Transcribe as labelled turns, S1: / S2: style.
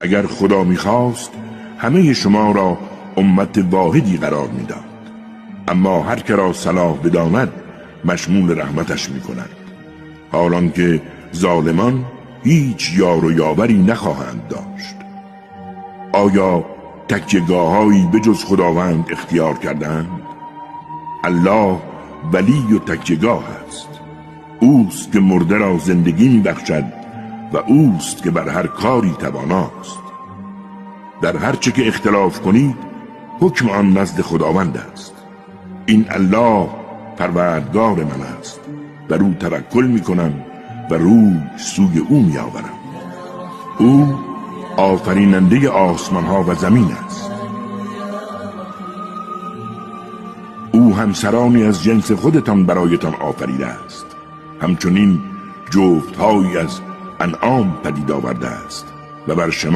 S1: اگر خدا می‌خواست همه شما را امت واحدی قرار می‌داد، اما هر که را صلاح بداند مشمول رحمتش می‌کند، حالان که ظالمان هیچ یار و یاوری نخواهند داشت. آیا تکیه‌گاه‌هایی به جز خداوند اختیار کردند؟ الله ولی و تکیه‌گاه است. اوست که مرده را زندگی می‌بخشد و اوست که بر هر کاری تواناست. در هر چه که اختلاف کنید حکم آن نزد خداوند است. این الله پروردگار من است، بر او توکل می‌کنم و روی سوی او می‌آورم. او آفریننده آسمان‌ها و زمین است. او همسرانی از جنس خودتان برایتان آفریده است، همچنین جفت‌هایی از انعام پدید آورده است و بر شما